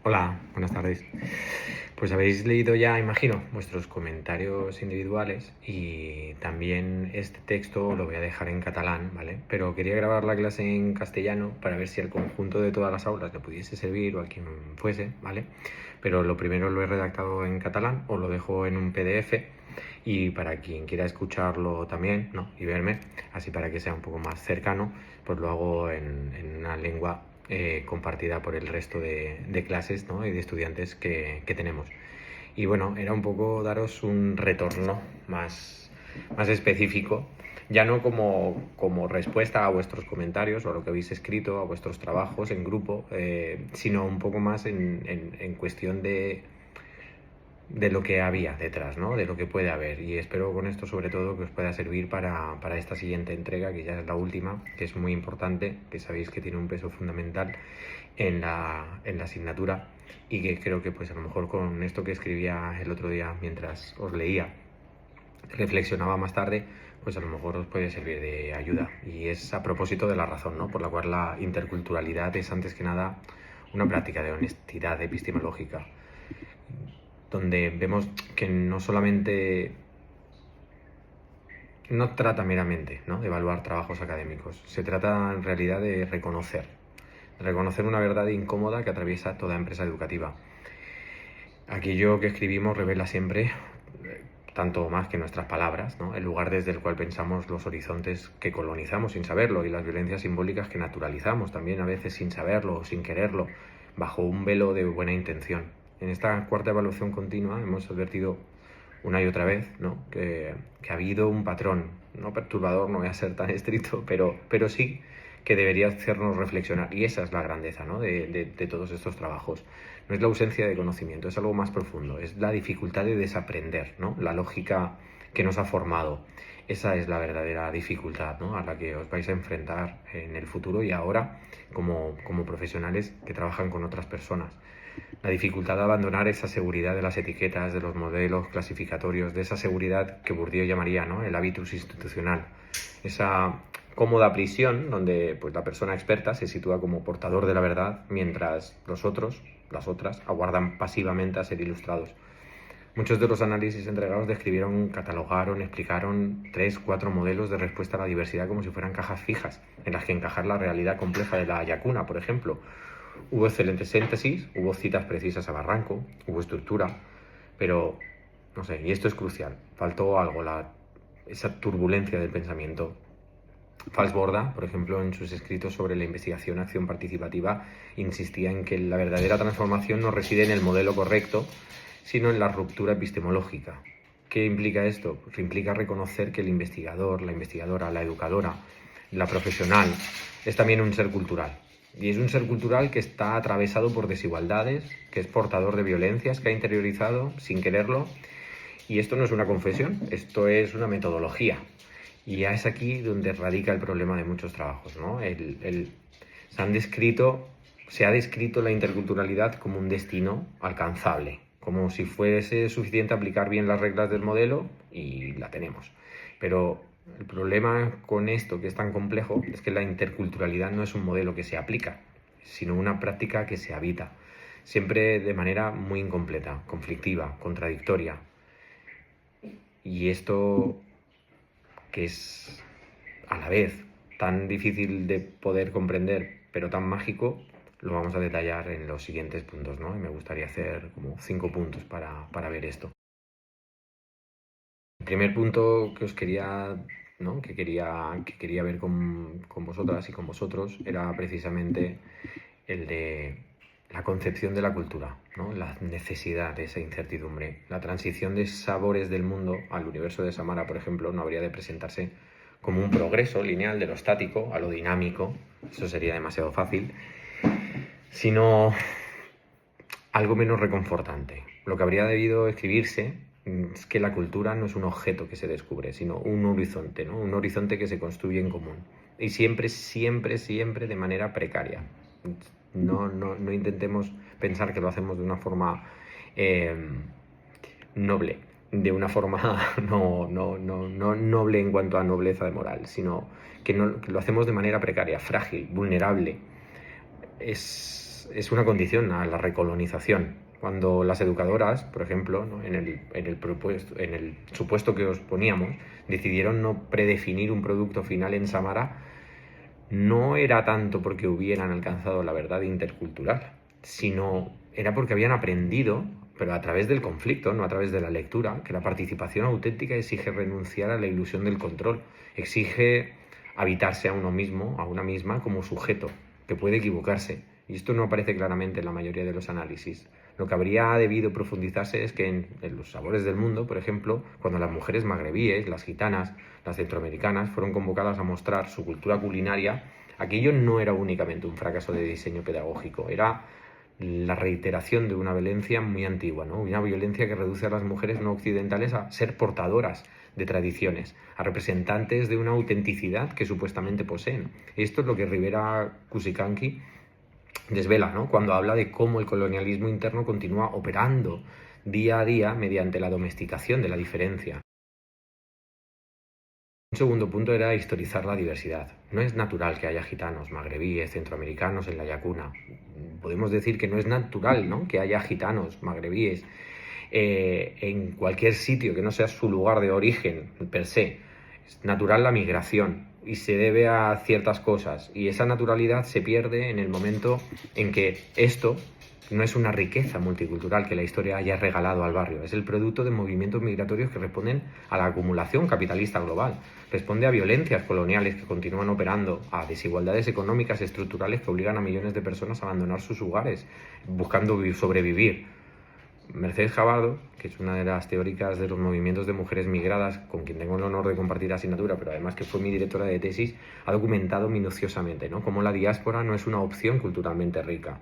Hola, buenas tardes. Pues habéis leído ya, imagino, vuestros comentarios individuales y también este texto lo voy a dejar en catalán, ¿vale? Pero quería grabar la clase en castellano para ver si al conjunto de todas las aulas le pudiese servir o a quien fuese, ¿vale? Pero lo primero lo he redactado en catalán o lo dejo en un PDF y para quien quiera escucharlo también, ¿no? Y verme, así para que sea un poco más cercano, pues lo hago en una lengua compartida por el resto de clases, ¿no? Y de estudiantes que tenemos. Y bueno, era un poco daros un retorno más específico, ya no como respuesta a vuestros comentarios o a lo que habéis escrito, a vuestros trabajos en grupo, sino un poco más en cuestión de lo que había detrás, ¿no? De lo que puede haber. Y espero con esto sobre todo que os pueda servir para esta siguiente entrega, que ya es la última, que es muy importante, que sabéis que tiene un peso fundamental en la asignatura y que creo que pues a lo mejor con esto que escribía el otro día mientras os leía, reflexionaba más tarde, pues a lo mejor os puede servir de ayuda. Y es a propósito de la razón, ¿no? Por la cual la interculturalidad es antes que nada una práctica de honestidad epistemológica, donde vemos que no solamente no trata meramente, ¿no?, de evaluar trabajos académicos, se trata en realidad de reconocer una verdad incómoda que atraviesa toda empresa educativa. Aquello que escribimos revela siempre, tanto más que nuestras palabras, ¿no?, el lugar desde el cual pensamos, los horizontes que colonizamos sin saberlo y las violencias simbólicas que naturalizamos también a veces sin saberlo o sin quererlo, bajo un velo de buena intención. En esta cuarta evaluación continua hemos advertido una y otra vez, ¿no?, que ha habido un patrón, no perturbador, no voy a ser tan estricto, pero sí que debería hacernos reflexionar. Y esa es la grandeza, ¿no?, de todos estos trabajos. No es la ausencia de conocimiento, es algo más profundo, es la dificultad de desaprender, ¿no?, la lógica que nos ha formado. Esa es la verdadera dificultad, ¿no?, a la que os vais a enfrentar en el futuro y ahora como profesionales que trabajan con otras personas. La dificultad de abandonar esa seguridad de las etiquetas, de los modelos clasificatorios, de esa seguridad que Bourdieu llamaría, ¿no?, el hábitus institucional. Esa cómoda prisión donde pues, la persona experta se sitúa como portador de la verdad, mientras los otros, las otras, aguardan pasivamente a ser ilustrados. Muchos de los análisis entregados describieron, catalogaron, explicaron 3, 4 modelos de respuesta a la diversidad como si fueran cajas fijas, en las que encajar la realidad compleja de la Yacuna, por ejemplo. Hubo excelentes síntesis, hubo citas precisas a barranco, hubo estructura, pero, no sé, y esto es crucial, faltó algo, esa turbulencia del pensamiento. Falsborda, por ejemplo, en sus escritos sobre la investigación-acción participativa, insistía en que la verdadera transformación no reside en el modelo correcto, sino en la ruptura epistemológica. ¿Qué implica esto? Pues implica reconocer que el investigador, la investigadora, la educadora, la profesional, es también un ser cultural. Y es un ser cultural que está atravesado por desigualdades, que es portador de violencias, que ha interiorizado sin quererlo. Y esto no es una confesión, esto es una metodología. Y ya es aquí donde radica el problema de muchos trabajos, ¿no? Se ha descrito la interculturalidad como un destino alcanzable, como si fuese suficiente aplicar bien las reglas del modelo y la tenemos. Pero el problema con esto, que es tan complejo, es que la interculturalidad no es un modelo que se aplica, sino una práctica que se habita, siempre de manera muy incompleta, conflictiva, contradictoria. Y esto, que es a la vez tan difícil de poder comprender, pero tan mágico, lo vamos a detallar en los siguientes puntos, ¿no? Y me gustaría hacer como 5 puntos para ver esto. El primer punto que os quería, ¿no?, que quería ver con vosotras y con vosotros era precisamente el de la concepción de la cultura, ¿no?, la necesidad de esa incertidumbre. La transición de sabores del mundo al universo de Samara, por ejemplo, no habría de presentarse como un progreso lineal de lo estático a lo dinámico, eso sería demasiado fácil, sino algo menos reconfortante. Lo que habría debido escribirse es que la cultura no es un objeto que se descubre, sino un horizonte, ¿no?, un horizonte que se construye en común. Y siempre, siempre, siempre de manera precaria. No intentemos pensar que lo hacemos de una forma noble, de una forma no noble en cuanto a nobleza de moral, sino que lo hacemos de manera precaria, frágil, vulnerable. Es es una condición a la recolonización. Cuando las educadoras, por ejemplo, ¿no? en el supuesto que os poníamos, decidieron no predefinir un producto final en Samara, no era tanto porque hubieran alcanzado la verdad intercultural, sino era porque habían aprendido, pero a través del conflicto, no a través de la lectura, que la participación auténtica exige renunciar a la ilusión del control, exige habitarse a uno mismo, a una misma, como sujeto, que puede equivocarse. Y esto no aparece claramente en la mayoría de los análisis. Lo que habría debido profundizarse es que en los sabores del mundo, por ejemplo, cuando las mujeres magrebíes, las gitanas, las centroamericanas fueron convocadas a mostrar su cultura culinaria, aquello no era únicamente un fracaso de diseño pedagógico, era la reiteración de una violencia muy antigua, ¿no? Una violencia que reduce a las mujeres no occidentales a ser portadoras de tradiciones, a representantes de una autenticidad que supuestamente poseen. Esto es lo que Rivera Kusikanki desvela, ¿no? Cuando habla de cómo el colonialismo interno continúa operando día a día mediante la domesticación de la diferencia. Un segundo punto era historizar la diversidad. No es natural que haya gitanos, magrebíes, centroamericanos en la Yacuna. Podemos decir que no es natural, ¿no?, que haya gitanos, magrebíes en cualquier sitio que no sea su lugar de origen per se. Es natural la migración y se debe a ciertas cosas, y esa naturalidad se pierde en el momento en que esto no es una riqueza multicultural que la historia haya regalado al barrio, es el producto de movimientos migratorios que responden a la acumulación capitalista global, responde a violencias coloniales que continúan operando, a desigualdades económicas estructurales que obligan a millones de personas a abandonar sus hogares, buscando sobrevivir. Mercedes Javardo, que es una de las teóricas de los movimientos de mujeres migradas, con quien tengo el honor de compartir asignatura, pero además que fue mi directora de tesis, ha documentado minuciosamente, ¿no?, cómo la diáspora no es una opción culturalmente rica.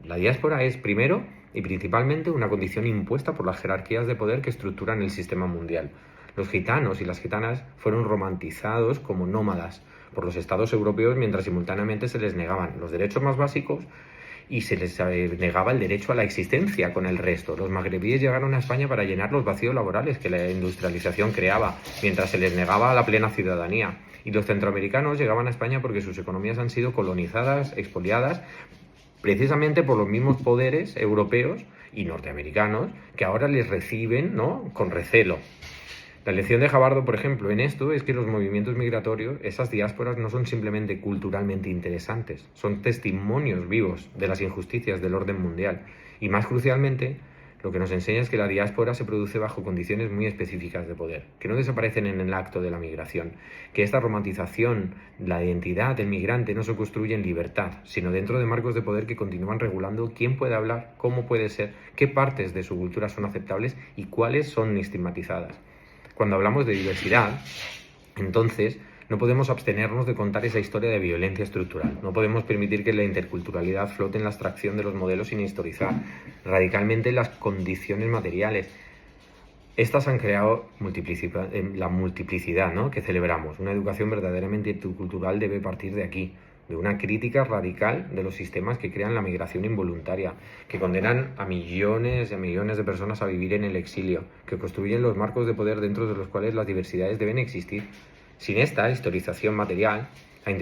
La diáspora es, primero y principalmente, una condición impuesta por las jerarquías de poder que estructuran el sistema mundial. Los gitanos y las gitanas fueron romantizados como nómadas por los estados europeos mientras simultáneamente se les negaban los derechos más básicos y se les negaba el derecho a la existencia con el resto. Los magrebíes llegaron a España para llenar los vacíos laborales que la industrialización creaba, mientras se les negaba la plena ciudadanía. Y los centroamericanos llegaban a España porque sus economías han sido colonizadas, expoliadas, precisamente por los mismos poderes europeos y norteamericanos que ahora les reciben, ¿no?, con recelo. La lección de Javardo, por ejemplo, en esto es que los movimientos migratorios, esas diásporas, no son simplemente culturalmente interesantes, son testimonios vivos de las injusticias del orden mundial. Y más crucialmente, lo que nos enseña es que la diáspora se produce bajo condiciones muy específicas de poder, que no desaparecen en el acto de la migración, que esta romantización, la identidad del migrante, no se construye en libertad, sino dentro de marcos de poder que continúan regulando quién puede hablar, cómo puede ser, qué partes de su cultura son aceptables y cuáles son estigmatizadas. Cuando hablamos de diversidad, entonces, no podemos abstenernos de contar esa historia de violencia estructural. No podemos permitir que la interculturalidad flote en la abstracción de los modelos sin historizar radicalmente las condiciones materiales. Estas han creado la multiplicidad, ¿no?, que celebramos. Una educación verdaderamente intercultural debe partir de aquí, de una crítica radical de los sistemas que crean la migración involuntaria, que condenan a millones y a millones de personas a vivir en el exilio, que construyen los marcos de poder dentro de los cuales las diversidades deben existir. Sin esta historización material, la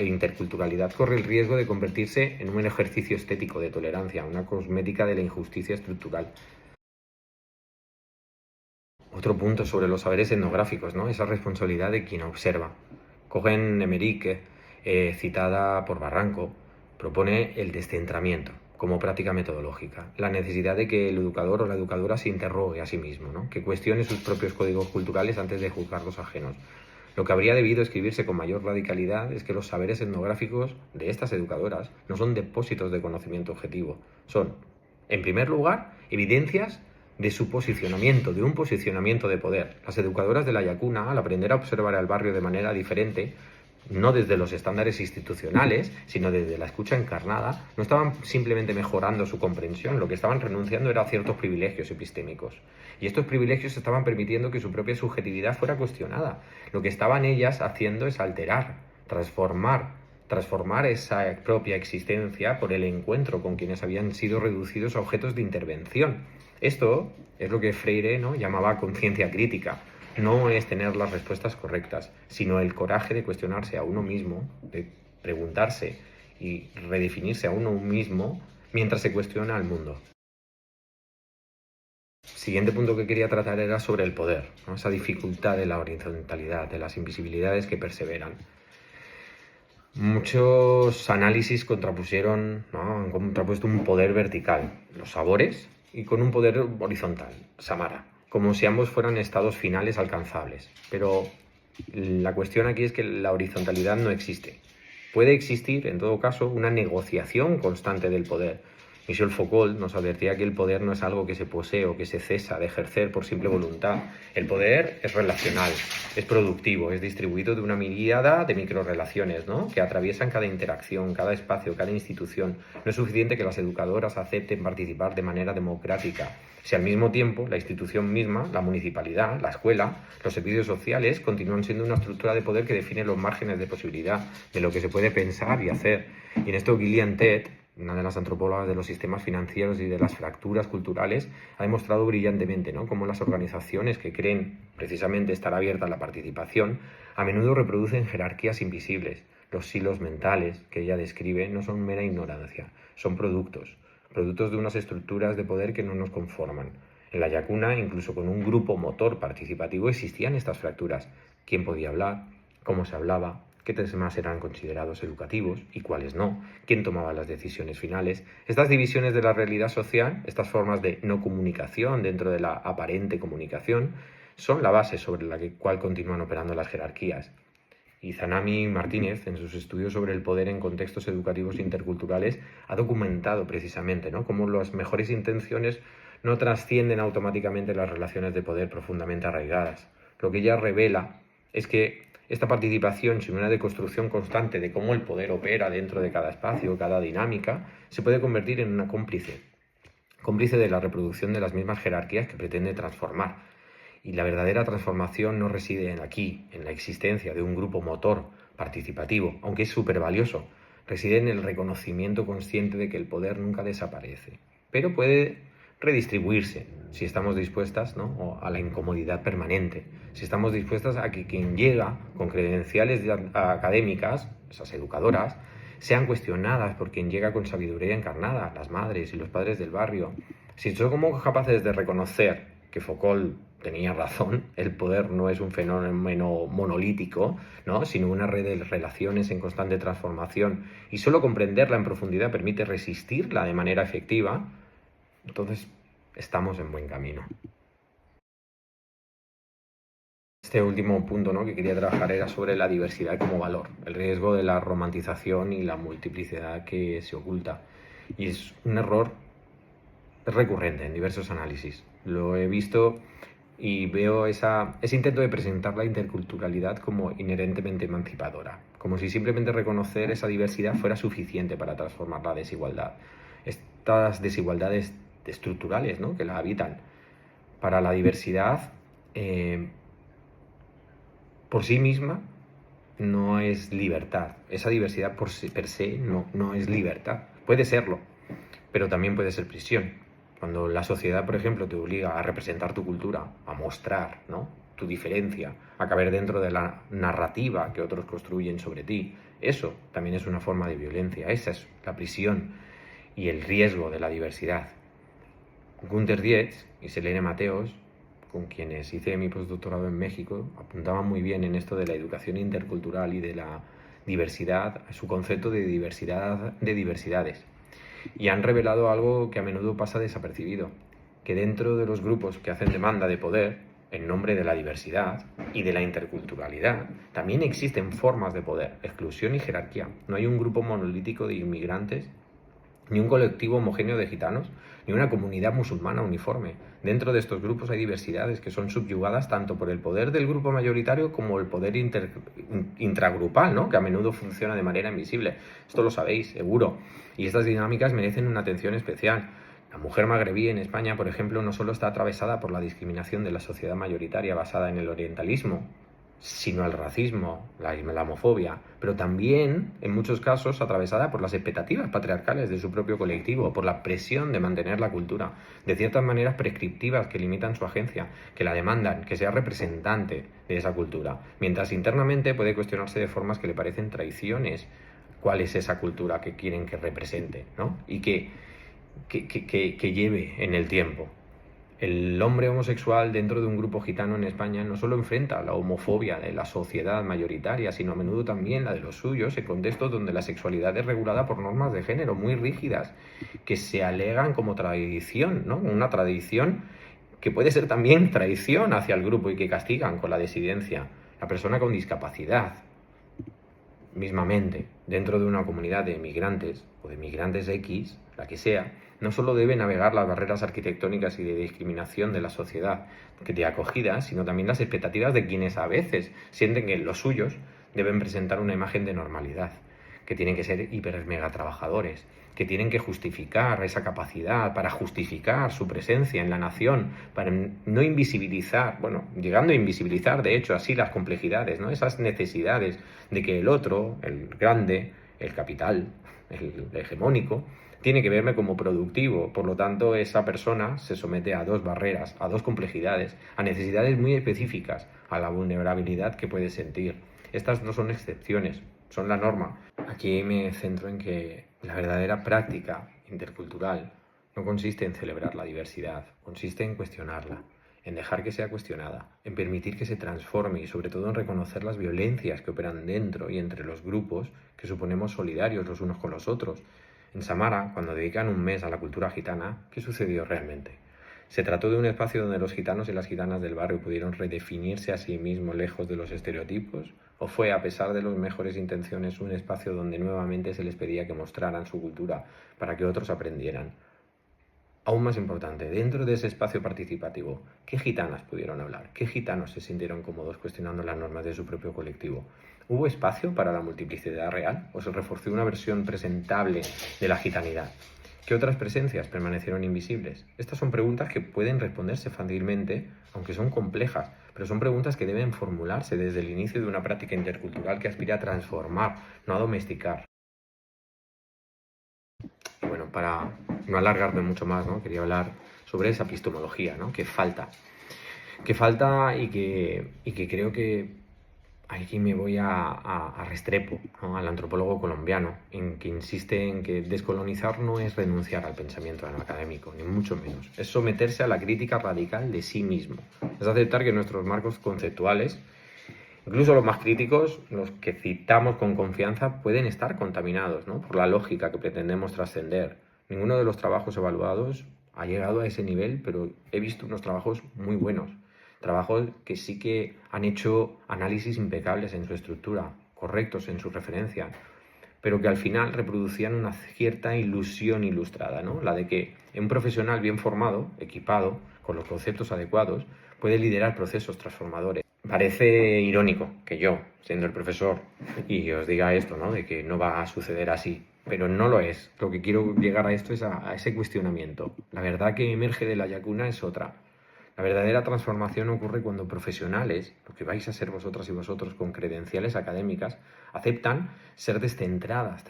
interculturalidad corre el riesgo de convertirse en un ejercicio estético de tolerancia, una cosmética de la injusticia estructural. Otro punto sobre los saberes etnográficos, ¿no?, esa responsabilidad de quien observa. Cohen Emerick, citada por Barranco, propone el descentramiento como práctica metodológica, la necesidad de que el educador o la educadora se interrogue a sí mismo, ¿no?, que cuestione sus propios códigos culturales antes de juzgar los ajenos. Lo que habría debido escribirse con mayor radicalidad es que los saberes etnográficos de estas educadoras no son depósitos de conocimiento objetivo, son, en primer lugar, evidencias de su posicionamiento, de un posicionamiento de poder. Las educadoras de la Yacuna, al aprender a observar al barrio de manera diferente, no desde los estándares institucionales, sino desde la escucha encarnada, no estaban simplemente mejorando su comprensión, lo que estaban renunciando era a ciertos privilegios epistémicos. Y estos privilegios estaban permitiendo que su propia subjetividad fuera cuestionada. Lo que estaban ellas haciendo es alterar, transformar esa propia existencia por el encuentro con quienes habían sido reducidos a objetos de intervención. Esto es lo que Freire, ¿no?, llamaba conciencia crítica. No es tener las respuestas correctas, sino el coraje de cuestionarse a uno mismo, de preguntarse y redefinirse a uno mismo mientras se cuestiona al mundo. Siguiente punto que quería tratar era sobre el poder, ¿no? Esa dificultad de la horizontalidad, de las invisibilidades que perseveran. Muchos análisis contrapusieron, ¿no? Han contrapuesto un poder vertical, los sabores, y con un poder horizontal, Samara, como si ambos fueran estados finales alcanzables. Pero la cuestión aquí es que la horizontalidad no existe. Puede existir, en todo caso, una negociación constante del poder. Michel Foucault nos advertía que el poder no es algo que se posee o que se cesa de ejercer por simple voluntad. El poder es relacional, es productivo, es distribuido de una miríada de microrelaciones, ¿no? Que atraviesan cada interacción, cada espacio, cada institución. No es suficiente que las educadoras acepten participar de manera democrática, si al mismo tiempo la institución misma, la municipalidad, la escuela, los servicios sociales continúan siendo una estructura de poder que define los márgenes de posibilidad de lo que se puede pensar y hacer. Y en esto Gillian Tett, una de las antropólogas de los sistemas financieros y de las fracturas culturales, ha demostrado brillantemente, ¿no?, cómo las organizaciones que creen precisamente estar abiertas a la participación a menudo reproducen jerarquías invisibles. Los silos mentales que ella describe no son mera ignorancia, son productos de unas estructuras de poder que no nos conforman. En la Yacuna, incluso con un grupo motor participativo, existían estas fracturas. ¿Quién podía hablar? ¿Cómo se hablaba? ¿Qué temas eran considerados educativos y cuáles no? ¿Quién tomaba las decisiones finales? Estas divisiones de la realidad social, estas formas de no comunicación dentro de la aparente comunicación, son la base sobre la cual continúan operando las jerarquías. Y Zanami Martínez, en sus estudios sobre el poder en contextos educativos interculturales, ha documentado precisamente, ¿no?, cómo las mejores intenciones no trascienden automáticamente las relaciones de poder profundamente arraigadas. Lo que ella revela es que esta participación, sin una deconstrucción constante de cómo el poder opera dentro de cada espacio, cada dinámica, se puede convertir en una cómplice de la reproducción de las mismas jerarquías que pretende transformar. Y la verdadera transformación no reside en la existencia de un grupo motor participativo, aunque es súper valioso. Reside en el reconocimiento consciente de que el poder nunca desaparece, pero puede redistribuirse si estamos dispuestas, ¿no?, a la incomodidad permanente, si estamos dispuestas a que quien llega con credenciales académicas, esas educadoras, sean cuestionadas por quien llega con sabiduría encarnada, las madres y los padres del barrio. Si somos capaces de reconocer que Foucault tenía razón, el poder no es un fenómeno monolítico, ¿no?, sino una red de relaciones en constante transformación, y solo comprenderla en profundidad permite resistirla de manera efectiva, entonces estamos en buen camino. Este último punto, ¿no?, que quería trabajar era sobre la diversidad como valor, el riesgo de la romantización y la multiplicidad que se oculta. Y es un error recurrente en diversos análisis. Lo he visto y veo ese intento de presentar la interculturalidad como inherentemente emancipadora, como si simplemente reconocer esa diversidad fuera suficiente para transformar la desigualdad. Estas desigualdades estructurales, ¿no?, que la habitan. Para la diversidad, por sí misma, no es libertad. Esa diversidad per se no es libertad. Puede serlo, pero también puede ser prisión. Cuando la sociedad, por ejemplo, te obliga a representar tu cultura, a mostrar, ¿no?, tu diferencia, a caber dentro de la narrativa que otros construyen sobre ti, eso también es una forma de violencia. Esa es la prisión y el riesgo de la diversidad. Günter Dietz y Selene Mateos, con quienes hice mi postdoctorado en México, apuntaban muy bien en esto de la educación intercultural y de la diversidad, su concepto de diversidad de diversidades. Y han revelado algo que a menudo pasa desapercibido, que dentro de los grupos que hacen demanda de poder, en nombre de la diversidad y de la interculturalidad, también existen formas de poder, exclusión y jerarquía. No hay un grupo monolítico de inmigrantes, ni un colectivo homogéneo de gitanos, ni una comunidad musulmana uniforme. Dentro de estos grupos hay diversidades que son subyugadas tanto por el poder del grupo mayoritario como el poder intragrupal, ¿no?, que a menudo funciona de manera invisible. Esto lo sabéis, seguro. Y estas dinámicas merecen una atención especial. La mujer magrebí en España, por ejemplo, no solo está atravesada por la discriminación de la sociedad mayoritaria basada en el orientalismo, sino el racismo, la islamofobia, pero también, en muchos casos, atravesada por las expectativas patriarcales de su propio colectivo, por la presión de mantener la cultura, de ciertas maneras prescriptivas que limitan su agencia, que la demandan, que sea representante de esa cultura, mientras internamente puede cuestionarse de formas que le parecen traiciones cuál es esa cultura que quieren que represente, ¿no? Y que lleve en el tiempo. El hombre homosexual dentro de un grupo gitano en España no solo enfrenta la homofobia de la sociedad mayoritaria, sino a menudo también la de los suyos, en contextos donde la sexualidad es regulada por normas de género muy rígidas, que se alegan como tradición, ¿no? Una tradición que puede ser también traición hacia el grupo y que castigan con la disidencia. La persona con discapacidad, mismamente, dentro de una comunidad de migrantes o de migrantes X, la que sea, no solo debe navegar las barreras arquitectónicas y de discriminación de la sociedad de acogida, sino también las expectativas de quienes a veces sienten que los suyos deben presentar una imagen de normalidad, que tienen que ser hiper mega trabajadores, que tienen que justificar esa capacidad para justificar su presencia en la nación, para no invisibilizar, bueno, llegando a invisibilizar de hecho así las complejidades, ¿no? Esas necesidades de que el otro, el grande, el capital, el hegemónico, tiene que verme como productivo. Por lo tanto, esa persona se somete a dos barreras, a dos complejidades, a necesidades muy específicas, a la vulnerabilidad que puede sentir. Estas no son excepciones, son la norma. Aquí me centro en que la verdadera práctica intercultural no consiste en celebrar la diversidad, consiste en cuestionarla, en dejar que sea cuestionada, en permitir que se transforme y sobre todo en reconocer las violencias que operan dentro y entre los grupos que suponemos solidarios los unos con los otros. En Samara, cuando dedican un mes a la cultura gitana, ¿qué sucedió realmente? ¿Se trató de un espacio donde los gitanos y las gitanas del barrio pudieron redefinirse a sí mismos lejos de los estereotipos? ¿O fue, a pesar de las mejores intenciones, un espacio donde nuevamente se les pedía que mostraran su cultura para que otros aprendieran? Aún más importante, dentro de ese espacio participativo, ¿qué gitanas pudieron hablar? ¿Qué gitanos se sintieron cómodos cuestionando las normas de su propio colectivo? ¿Hubo espacio para la multiplicidad real o se reforzó una versión presentable de la gitanidad? ¿Qué otras presencias permanecieron invisibles? Estas son preguntas que pueden responderse fácilmente, aunque son complejas, pero son preguntas que deben formularse desde el inicio de una práctica intercultural que aspira a transformar, no a domesticar. Y bueno, para no alargarme mucho más, ¿no? Quería hablar sobre esa epistemología, ¿no? Que falta y que creo que aquí me voy a Restrepo, ¿no? Al antropólogo colombiano, en que insiste en que descolonizar no es renunciar al pensamiento académico, ni mucho menos. Es someterse a la crítica radical de sí mismo. Es aceptar que nuestros marcos conceptuales, incluso los más críticos, los que citamos con confianza, pueden estar contaminados, ¿no? Por la lógica que pretendemos trascender. Ninguno de los trabajos evaluados ha llegado a ese nivel, pero he visto unos trabajos muy buenos. Trabajos que sí que han hecho análisis impecables en su estructura, correctos en su referencia, pero que al final reproducían una cierta ilusión ilustrada, ¿no? La de que un profesional bien formado, equipado, con los conceptos adecuados, puede liderar procesos transformadores. Parece irónico que yo, siendo el profesor, y os diga esto, ¿no? De que no va a suceder así, pero no lo es. Lo que quiero llegar a esto es a ese cuestionamiento. La verdad que emerge de la lacuna es otra. La verdadera transformación ocurre cuando profesionales, lo que vais a ser vosotras y vosotros con credenciales académicas, aceptan ser descentrados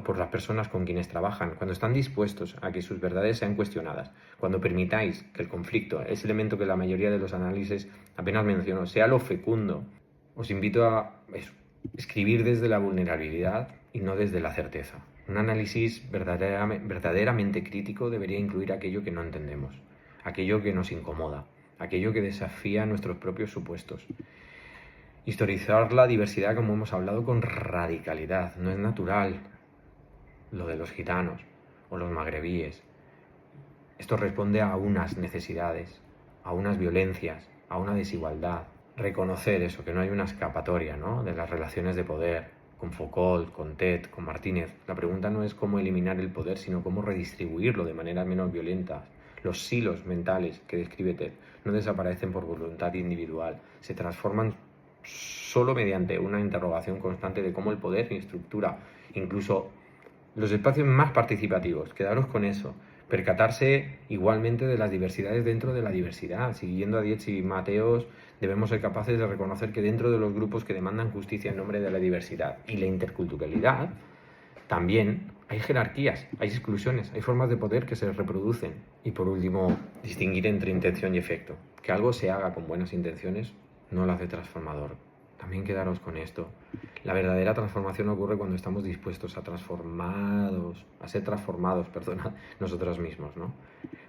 por las personas con quienes trabajan, cuando están dispuestos a que sus verdades sean cuestionadas, cuando permitáis que el conflicto, ese elemento que la mayoría de los análisis apenas menciono, sea lo fecundo. Os invito a escribir desde la vulnerabilidad y no desde la certeza. Un análisis verdaderamente crítico debería incluir aquello que no entendemos, aquello que nos incomoda, aquello que desafía nuestros propios supuestos. Historizar la diversidad, como hemos hablado, con radicalidad. No es natural lo de los gitanos o los magrebíes. Esto responde a unas necesidades, a unas violencias, a una desigualdad. Reconocer eso, que no hay una escapatoria, ¿no? De las relaciones de poder, con Foucault, con Ted, con Martínez. La pregunta no es cómo eliminar el poder, sino cómo redistribuirlo de manera menos violenta. Los silos mentales que describe Ted no desaparecen por voluntad individual, se transforman solo mediante una interrogación constante de cómo el poder estructura incluso los espacios más participativos. Quedaros con eso. Percatarse igualmente de las diversidades dentro de la diversidad. Siguiendo a Dietz y Mateos, debemos ser capaces de reconocer que dentro de los grupos que demandan justicia en nombre de la diversidad y la interculturalidad, también hay jerarquías, hay exclusiones, hay formas de poder que se reproducen. Y por último, distinguir entre intención y efecto. Que algo se haga con buenas intenciones no lo hace transformador. también quedaros con esto. La verdadera transformación ocurre cuando estamos dispuestos a ser transformados, nosotros mismos, ¿no?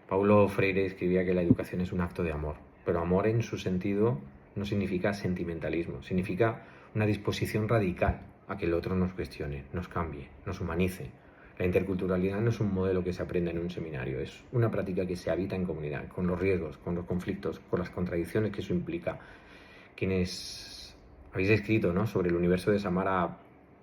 Paulo Freire escribía que la educación es un acto de amor, pero amor en su sentido no significa sentimentalismo, significa una disposición radical a que el otro nos cuestione, nos cambie, nos humanice. La interculturalidad no es un modelo que se aprende en un seminario, es una práctica que se habita en comunidad, con los riesgos, con los conflictos, con las contradicciones que eso implica. Quienes habéis escrito, ¿no?, sobre el universo de Samara,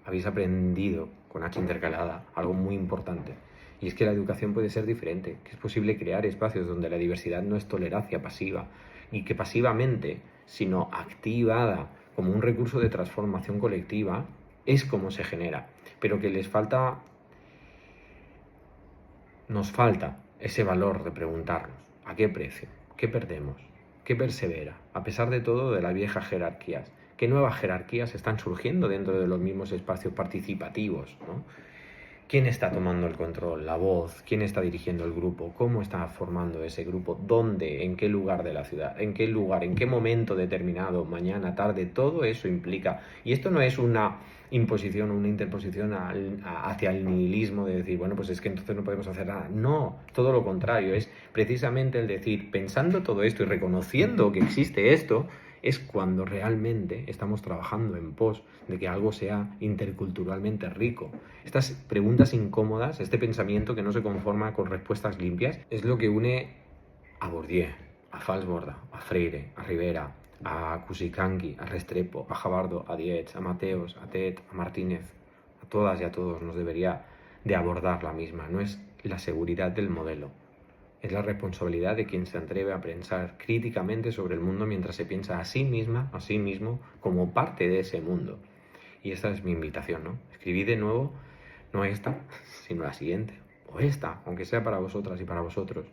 habéis aprendido, con H intercalada, algo muy importante. Y es que la educación puede ser diferente, que es posible crear espacios donde la diversidad no es tolerancia pasiva, y que pasivamente, sino activada como un recurso de transformación colectiva, es como se genera. Pero que nos falta ese valor de preguntarnos, ¿a qué precio? ¿Qué perdemos? ¿Qué persevera? A pesar de todo, de las viejas jerarquías. ¿Qué nuevas jerarquías están surgiendo dentro de los mismos espacios participativos, ¿no? ¿Quién está tomando el control, la voz? ¿Quién está dirigiendo el grupo? ¿Cómo está formando ese grupo? ¿Dónde? ¿En qué lugar de la ciudad? ¿En qué lugar? ¿En qué momento determinado? ¿Mañana? ¿Tarde? Todo eso implica. Y esto no es una imposición o una interposición hacia el nihilismo de decir, bueno, pues es que entonces no podemos hacer nada. No, todo lo contrario. Es precisamente el decir, pensando todo esto y reconociendo que existe esto, es cuando realmente estamos trabajando en pos de que algo sea interculturalmente rico. Estas preguntas incómodas, este pensamiento que no se conforma con respuestas limpias, es lo que une a Bourdieu, a Falsborda, a Freire, a Rivera, a Cusicanqui, a Restrepo, a Jabardo, a Dietz, a Mateos, a Tet, a Martínez. A todas y a todos nos debería de abordar la misma. No es la seguridad del modelo, es la responsabilidad de quien se atreve a pensar críticamente sobre el mundo mientras se piensa a sí misma, a sí mismo, como parte de ese mundo. Y esta es mi invitación, ¿no? Escribid de nuevo, no esta, sino la siguiente, o esta, aunque sea para vosotras y para vosotros.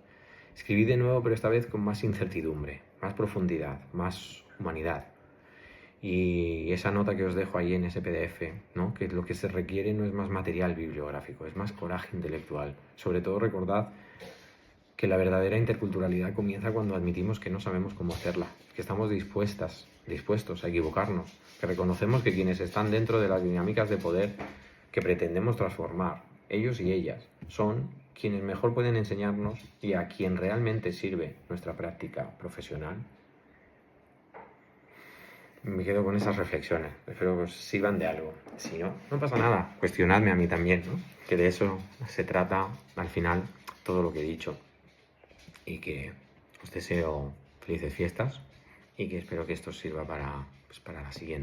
Escribid de nuevo, pero esta vez con más incertidumbre, más profundidad, más humanidad. Y esa nota que os dejo ahí en ese PDF, ¿no?, que lo que se requiere no es más material bibliográfico, es más coraje intelectual. Sobre todo recordad que la verdadera interculturalidad comienza cuando admitimos que no sabemos cómo hacerla, que estamos dispuestos a equivocarnos, que reconocemos que quienes están dentro de las dinámicas de poder que pretendemos transformar, ellos y ellas, son quienes mejor pueden enseñarnos y a quien realmente sirve nuestra práctica profesional. Me quedo con esas reflexiones, espero que os sirvan de algo. Si no, no pasa nada, cuestionadme a mí también, ¿no?, que de eso se trata al final todo lo que he dicho. Y que os deseo felices fiestas y que espero que esto sirva para la siguiente.